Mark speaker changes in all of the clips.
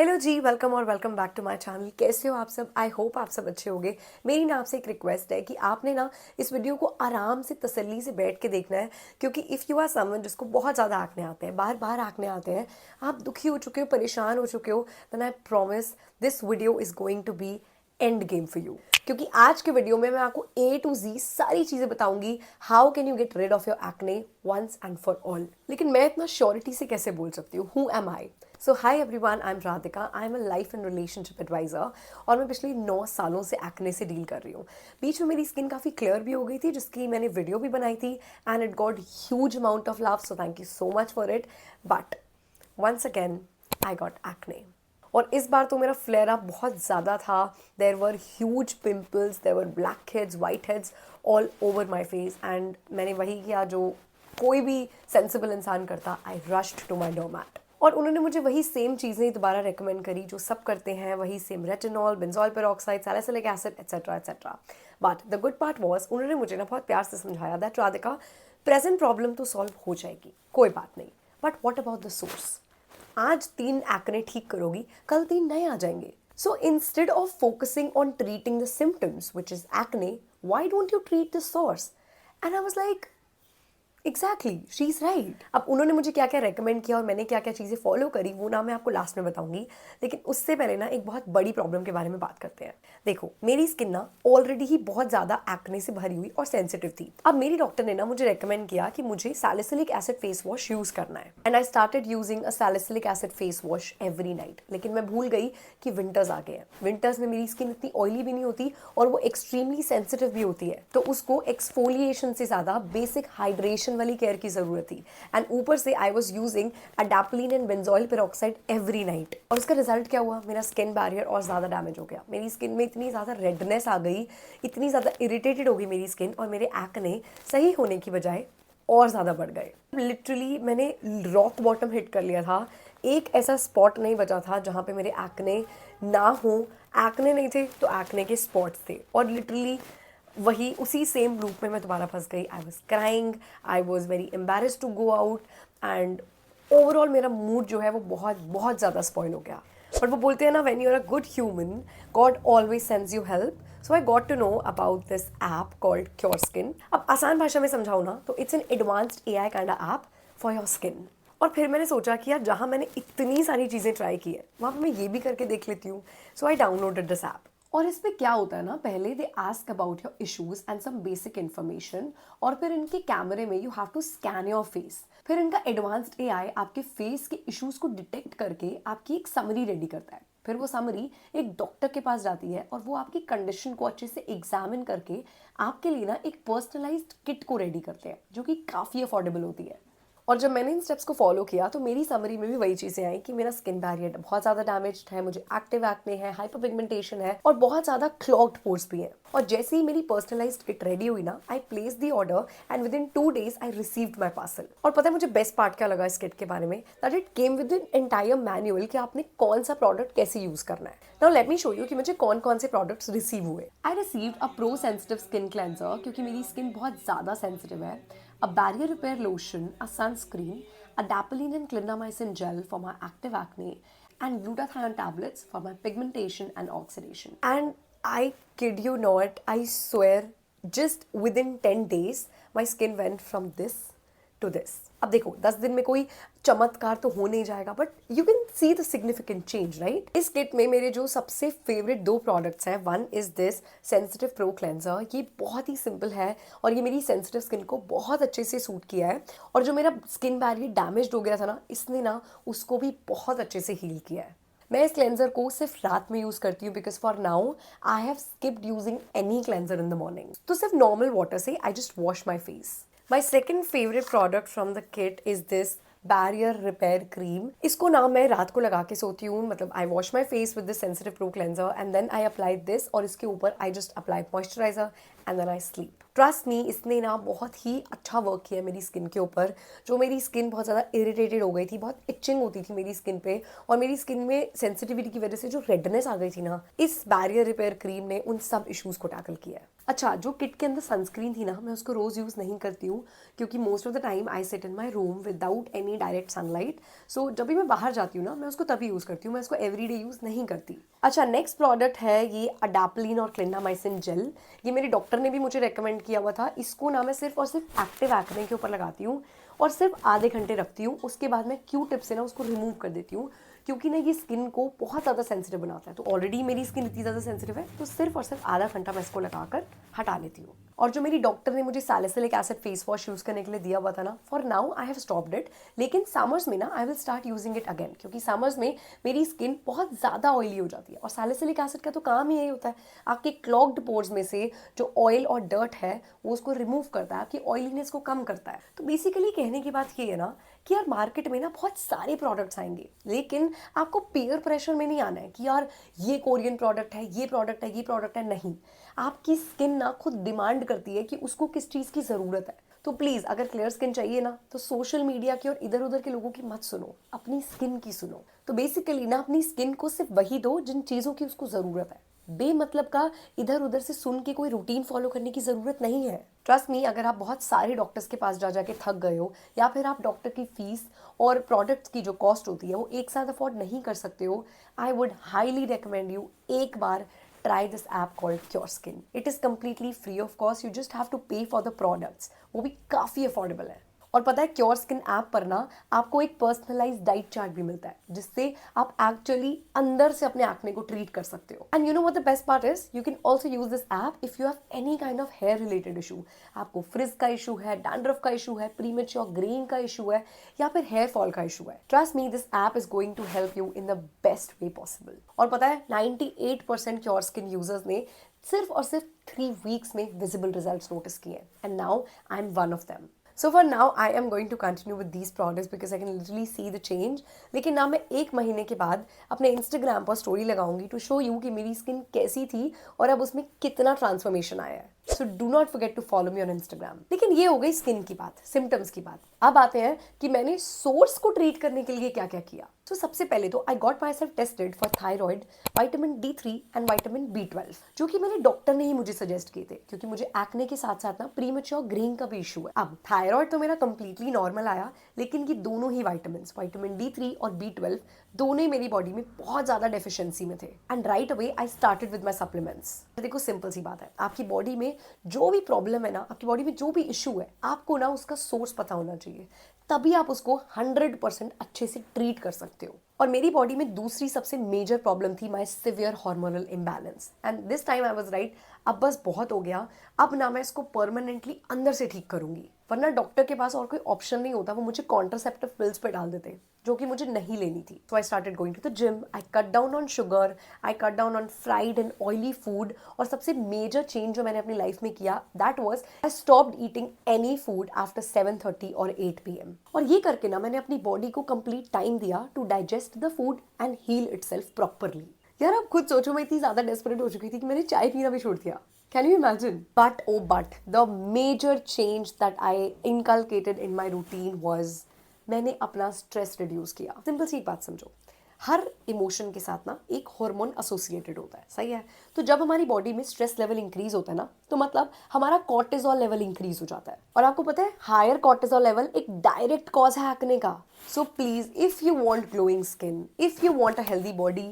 Speaker 1: Hello जी, welcome और welcome back to my channel. कैसे हो आप सब? आई होप आप सब अच्छे होंगे। मेरी ना आपसे एक रिक्वेस्ट है कि आपने ना इस वीडियो को आराम से तसल्ली से बैठ के देखना है, क्योंकि इफ़ यू आर समवन जिसको बहुत ज़्यादा एक्ने आते हैं, बार बार एक्ने आते हैं, आप दुखी हो चुके हो, परेशान हो चुके हो, then I promise this video is going to be end game for you. क्योंकि आज के वीडियो में मैं आपको A to Z सारी चीज़ें बताऊंगी। How can you get rid of your acne once and for all. लेकिन मैं इतना श्योरिटी से कैसे बोल सकती हूँ? Who am I? So hi everyone, I am Radhika, I am a life and relationship adviser और मैं पिछले 9 सालों से एक्ने से डील कर रही हूँ। बीच में मेरी स्किन काफ़ी क्लियर भी हो गई थी, जिसकी मैंने वीडियो भी बनाई थी and it got huge amount of love, so thank you so much for it. But once again I got acne और इस बार तो मेरा फ्लेयर अप बहुत ज़्यादा था। There were huge pimples, there were blackheads, whiteheads all over my face and मैंने वही किया जो कोई भी सेंसिबल इंसान करता। आई रश्ड टू माई डोमैट और उन्होंने मुझे वही सेम चीज़ें दोबारा रेकमेंड करी जो सब करते हैं, वही same retinol, benzoyl peroxide, salicylic acid etcetera etcetera. But the good part was उन्होंने मुझे ना बहुत प्यार से समझाया दैट राधिका, प्रेजेंट प्रॉब्लम तो सॉल्व हो जाएगी, कोई बात नहीं, but what about the source? आज 3 एक्ने ठीक करोगी, कल 3 नए आ जाएंगे। So instead of focusing on treating the symptoms which is acne, why don't you treat the source? And I was like exactly, she is right. अब उन्होंने मुझे क्या क्या रेकमेंड किया और मैंने क्या क्या चीज़ें फॉलो करी, वो ना मैं आपको लास्ट में बताऊंगी। लेकिन उससे पहले ना एक बहुत बड़ी प्रॉब्लम के बारे में बात करते हैं। देखो, मेरी स्किन ना ऑलरेडी ही बहुत ज़्यादा एक्ने से भरी हुई और सेंसिटिव थी। अब मेरी डॉक्टर ने ना मुझे रेकमेंड किया कि मुझे salicylic acid face wash use करना है and I started using a salicylic acid face wash every night. लेकिन मैं भूल गई कि विंटर्स आ गए हैं। विंटर्स में मेरी स्किन इतनी ऑयली भी नहीं होती और वो एक्सट्रीमली सेंसिटिव भी होती है, तो उसको एक्सफोलिएशन से ज़्यादा बेसिक हाइड्रेशन वाली केयर की जरूरत थी। एंड ऊपर से I was using adapalene and benzoyl peroxide every night. और उसका रिजल्ट क्या हुआ? मेरा स्किन बैरियर और ज़्यादा डैमेज हो गया। मेरी स्किन में इतनी ज़्यादा रेडनेस आ गई, इतनी ज़्यादा इरिटेटेड हो गई मेरी स्किन, और मेरे एक्ने सही होने की बजाय और ज़्यादा बढ़ गए। लिटरली मैंने रॉक बॉटम हिट कर लिया था। एक ऐसा स्पॉट नहीं बचा था जहाँ पे मेरे एक्ने ना हो। एक्ने नहीं थे तो एक्ने के स्पॉट्स थे, और लिटरली वही उसी सेम लूप में मैं दोबारा फंस गई। I was crying, I was very embarrassed to go out and overall मेरा मूड जो है वो बहुत बहुत ज़्यादा स्पॉइल हो गया। पर वो बोलते हैं ना, when you are a good human, God always sends you help. So I got to know about this app called Cure Skin. अब आसान भाषा में समझाऊँ ना तो it's an advanced AI kind app for your skin. और फिर मैंने सोचा कि यार, जहाँ मैंने इतनी सारी चीज़ें ट्राई की है, वहाँ पर मैं ये भी करके देख लेती हूँ। So I downloaded this app. और इस पे क्या होता है ना, पहले they ask about your issues and some basic information, और फिर इनके कैमरे में you have to scan your face. फिर इनका एडवांस्ड AI आपके फेस के इश्यूज को डिटेक्ट करके आपकी एक समरी रेडी करता है। फिर वो समरी एक डॉक्टर के पास जाती है और वो आपकी कंडीशन को अच्छे से एग्जामिन करके आपके लिए ना एक पर्सनलाइज्ड किट को रेडी करते हैं, जो कि काफ़ी अफोर्डेबल होती है। और जब मैंने इन स्टेप्स को फॉलो किया तो मेरी समरी में भी वही चीज़ें आई कि मेरा स्किन बैरियर बहुत ज़्यादा डैमेज्ड है, मुझे एक्टिव एक्ने है, हाइपर पिगमेंटेशन है और बहुत ज़्यादा क्लॉग्ड पोर्स भी हैं। और जैसे ही मेरी पर्सनलाइज्ड किट रेडी हुई ना, I place the order and with in 2 days I received my parcel. और पता है मुझे बेस्ट पार्ट क्या लगा इस किट के बारे में? That it came with in entire manual कि आपने कौन सा प्रोडक्ट कैसे यूज़ करना है। Now let me show you कि मुझे कौन कौन से प्रोडक्ट्स रिसीव हुए। I received a pro sensitive skin cleanser, क्योंकि मेरी स्किन बहुत ज़्यादा सेंसिटिव है, a barrier repair lotion, a sunscreen, adapalene and clindamycin gel for my active acne, and glutathione tablets for my pigmentation and oxidation. And I kid you not, I swear, just within 10 days, my skin went from this to this. अब देखो, 10 दिन में कोई चमत्कार तो हो नहीं जाएगा, but you can see the significant change, right? इस किट में मेरे जो सबसे फेवरेट 2 प्रोडक्ट्स हैं, one is this sensitive pro cleanser. ये बहुत ही सिंपल है और ये मेरी सेंसिटिव स्किन को बहुत अच्छे से सूट किया है, और जो मेरा स्किन बैरियर डैमेज हो गया था ना, इसने ना उसको भी बहुत अच्छे से हील किया है। मैं इस क्लेंजर को सिर्फ रात में यूज़ करती हूँ, because for now I have skipped using any cleanser in the morning. तो सिर्फ नॉर्मल वाटर से I just wash my face. My second favorite product from the kit is this barrier repair cream. इसको ना मैं रात को लगा के सोती हूँ, मतलब I wash my face with this sensitive pro cleanser and then I apply this, और इसके ऊपर I just apply moisturiser and then I sleep. Trust me, इसने ना बहुत ही अच्छा वर्क किया मेरी स्किन के ऊपर। जो मेरी स्किन बहुत ज़्यादा इरिटेटेड हो गई थी, बहुत इचिंग होती थी मेरी स्किन पे, और मेरी स्किन में सेंसिटिविटी की वजह से जो रेडनेस आ गई थी ना, इस बैरियर रिपेयर क्रीम ने उन सब इश्यूज़ को टैकल किया है। अच्छा, जो किट के अंदर सनस्क्रीन थी ना, मैं उसको रोज़ यूज़ नहीं करती हूँ, क्योंकि most of the time I sit in my room without any direct sunlight. So जब भी मैं बाहर जाती हूँ ना, मैं उसको तभी यूज़ करती हूँ, मैं इसको एवरीडे यूज़ नहीं करती। अच्छा, नेक्स्ट प्रोडक्ट है ये अडाप्टलिन और क्लिंडामाइसिन जेल। ये मेरे डॉक्टर ने भी मुझे रेकमेंड किया हुआ था। इसको ना मैं सिर्फ और सिर्फ एक्टिव एक्ने के ऊपर लगाती हूँ और सिर्फ आधे घंटे रखती हूँ। उसके बाद मैं क्यू टिप से ना उसको रिमूव कर देती हूँ, क्योंकि ना ये स्किन को बहुत ज़्यादा सेंसिटिव बनाता है। तो ऑलरेडी मेरी स्किन इतनी ज़्यादा सेंसिटिव है, तो सिर्फ और सिर्फ आधा घंटा मैं इसको लगाकर हटा लेती हूँ। और जो मेरी डॉक्टर ने मुझे salicylic acid face wash use करने के लिए दिया हुआ था ना, for now I have stopped it. लेकिन समर्स में ना I will start using it again, क्योंकि समर्स में मेरी स्किन बहुत ज़्यादा ऑयली हो जाती है। और सैलिसिलिक एसिड का तो काम ही यही होता है, आपके क्लॉग्ड पोर्स में से जो ऑयल और डर्ट है वो उसको रिमूव करता है, आपकी ऑयलीनेस को कम करता है। तो बेसिकली कहने की बात ये है ना कि यार मार्केट में ना बहुत सारे प्रोडक्ट्स आएंगे, लेकिन आपको पीयर प्रेशर में नहीं आना है कि यार ये कोरियन प्रोडक्ट है, ये प्रोडक्ट है, ये प्रोडक्ट है। नहीं, आपकी स्किन ना खुद डिमांड करती है कि उसको किस चीज़ की ज़रूरत है। तो प्लीज़, अगर क्लियर स्किन चाहिए ना, तो सोशल मीडिया की और इधर उधर के लोगों की मत सुनो, अपनी स्किन की सुनो। तो बेसिकली ना अपनी स्किन को सिर्फ वही दो जिन चीज़ों की उसको ज़रूरत है। बेमतलब का इधर उधर से सुन के कोई रूटीन फॉलो करने की ज़रूरत नहीं है। ट्रस्ट मी, अगर आप बहुत सारे डॉक्टर्स के पास जा जाके थक गए हो, या फिर आप डॉक्टर की फीस और प्रोडक्ट्स की जो कॉस्ट होती है वो एक साथ अफोर्ड नहीं कर सकते हो, I would highly recommend you एक बार try this app called Cure Skin. It is completely free of cost. You just have to pay for the products. वो भी काफ़ी अफोर्डेबल है। और पता है, क्योर स्किन ऐप पर ना आपको एक पर्सनलाइज डाइट चार्ट भी मिलता है, जिससे आप एक्चुअली अंदर से अपने एक्ने को ट्रीट कर सकते हो। And you know what the best part is, you can also use this app if you have any kind of hair related issue. आपको फ्रिज का इशू है, डैंड्रफ का इशू है, प्रीमेच्योर ग्रेइंग का इशू है, या फिर हेयर फॉल का इशू है। Trust me, this app is going to help you in the best way possible. और पता है, 98% क्योर स्किन यूजर्स ने सिर्फ और सिर्फ 3 वीक्स में विजिबल रिजल्ट्स नोटिस किए, and now I am one of them. So for now I am going to continue with these products because I can literally see the change. लेकिन ना मैं 1 महीने के बाद अपने इंस्टाग्राम पर स्टोरी लगाऊंगी टू शो यू कि मेरी स्किन कैसी थी और अब उसमें कितना ट्रांसफॉर्मेशन आया है। So do not forget to follow me on Instagram. लेकिन ये हो गई स्किन की बात, सिम्टम्स की बात। अब आते हैं कि मैंने सोर्स को ट्रीट करने के लिए क्या क्या किया। तो सबसे पहले तो I got my self tested for thyroid, vitamin D3 and vitamin B12, जो कि मेरे डॉक्टर ने ही मुझे सजेस्ट किए थे, क्योंकि मुझे एक्ने के साथ साथ ना प्रीमेच्योर ग्रेइंग का भी इशू है। अब थायराइड तो मेरा कंप्लीटली नॉर्मल आया, लेकिन ये दोनों ही विटामिन D3 और B12 दोनों ही मेरी बॉडी में बहुत ज्यादा डेफिशिएंसी में थे। And right away I started with my supplements. देखो, सिंपल सी बात है, आपकी बॉडी में जो भी प्रॉब्लम है ना, आपकी बॉडी में जो भी इशू है, आपको ना उसका सोर्स पता होना चाहिए, तभी आप उसको 100% अच्छे से ट्रीट कर सकते हो। और मेरी बॉडी में दूसरी सबसे मेजर प्रॉब्लम थी my severe hormonal imbalance, and this time I was right, अब बस बहुत हो गया, अब ना मैं इसको परमानेंटली अंदर से ठीक करूंगी। वरना डॉक्टर के पास और कोई ऑप्शन नहीं होता, वो मुझे कॉन्ट्रासेप्टिव पिल्स पे डाल देते, जो कि मुझे नहीं लेनी थी। So I started going to the gym, I cut down on sugar, I cut down on fried and oily food, और सबसे मेजर चेंज जो मैंने अपनी लाइफ में किया, that was I stopped eating any food after 7:30 और 8 PM। और ये करके ना मैंने अपनी बॉडी को कंप्लीट टाइम दिया to digest the food and heal itself properly. यार आप खुद सोचो, मैं इतनी ज्यादा डेस्परेट हो चुकी थी कि मैंने चाय पीना भी छोड़ दिया। Can you imagine? But the major change that I inculcated in my routine was मैंने अपना स्ट्रेस रिड्यूस किया। सिंपल सी एक बात समझो, हर इमोशन के साथ ना एक हार्मोन एसोसिएटेड होता है, सही है? तो जब हमारी बॉडी में स्ट्रेस लेवल इंक्रीज होता है ना, तो मतलब हमारा कॉर्टिसोल लेवल इंक्रीज हो जाता है। और आपको पता है, हायर कॉर्टिसोल लेवल एक डायरेक्ट कॉज है एक्ने का। So please, if you want glowing skin, if you want a healthy body,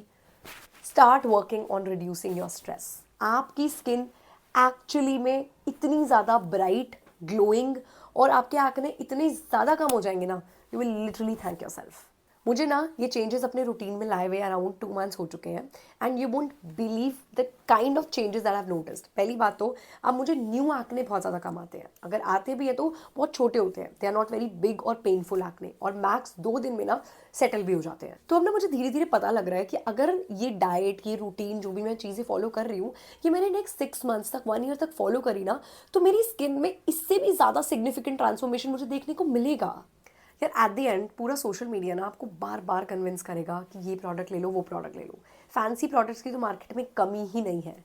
Speaker 1: start working on reducing your stress. आपकी स्किन एक्चुअली में इतनी ज़्यादा ब्राइट, ग्लोइंग, और आपके एक्ने इतने ज़्यादा कम हो जाएंगे ना, you will literally thank your self. मुझे ना ये चेंजेस अपने रूटीन में लाए हुए अराउंड 2 मंथ्स हो चुके हैं, and you won't believe the kind of changes that I have noticed. पहली बात तो, अब मुझे न्यू एक्ने बहुत ज़्यादा कम आते हैं, अगर आते भी है तो बहुत छोटे होते हैं, they are not very big और पेनफुल एक्ने, और मैक्स 2 दिन में ना सेटल भी हो जाते हैं। तो अब ना मुझे धीरे धीरे पता लग रहा है कि अगर ये डाइट, ये रूटीन, जो भी मैं चीज़ें फॉलो कर रही हूँ, ये मैंने नेक्स्ट 6 मंथ्स तक, 1 ईयर तक फॉलो करी ना, तो मेरी स्किन में इससे भी ज़्यादा सिग्निफिकेंट ट्रांसफॉर्मेशन मुझे देखने को मिलेगा। यार एट द एंड पूरा सोशल मीडिया ना आपको बार बार कन्विंस करेगा कि ये प्रोडक्ट ले लो, वो प्रोडक्ट ले लो। फैंसी प्रोडक्ट्स की तो मार्केट में कमी ही नहीं है,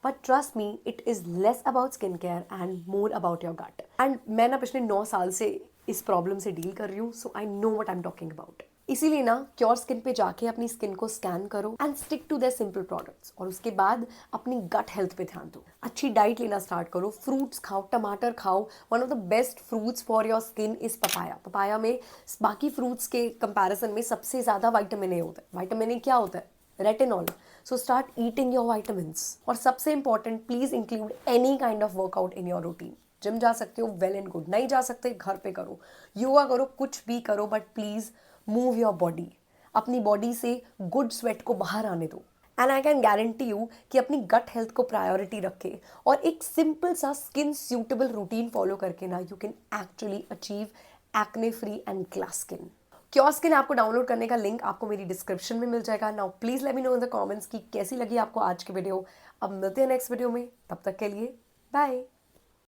Speaker 1: but trust me it is less about skin care and more about your gut. And मैं ना पिछले 9 साल से इस प्रॉब्लम से डील कर रही हूँ, so I know what I am talking about. इसीलिए ना क्योर स्किन पे जाके अपनी स्किन को स्कैन करो and stick to their simple products, और उसके बाद अपनी गट हेल्थ पे ध्यान दो। अच्छी डाइट लेना स्टार्ट करो, फ्रूट्स खाओ, टमाटर खाओ। One of the best fruits for your skin is papaya. Papaya में बाकी फ्रूट्स के कंपैरिजन में सबसे ज़्यादा विटामिन ए होता है। विटामिन ए क्या होता है? Retinol. So start eating your vitamins. और सबसे important, please include any kind of workout in your routine. Gym जा सकते हो, वेल एंड गुड। नहीं जा सकते, घर पे करो, योगा करो, कुछ भी करो, but please move your body. अपनी बॉडी से गुड स्वेट को बाहर आने दो। And I can guarantee you कि अपनी गट हेल्थ को प्रायोरिटी रखे और एक सिंपल सा स्किन सूटेबल रूटीन फॉलो करके ना you can actually achieve acne free and glass skin. Cure skin app को डाउनलोड करने का लिंक आपको मेरी डिस्क्रिप्शन में मिल जाएगा। Now please let me know in the comments कि कैसी लगी आपको आज की वीडियो। अब मिलते हैं नेक्स्ट वीडियो में, तब तक के लिए बाय।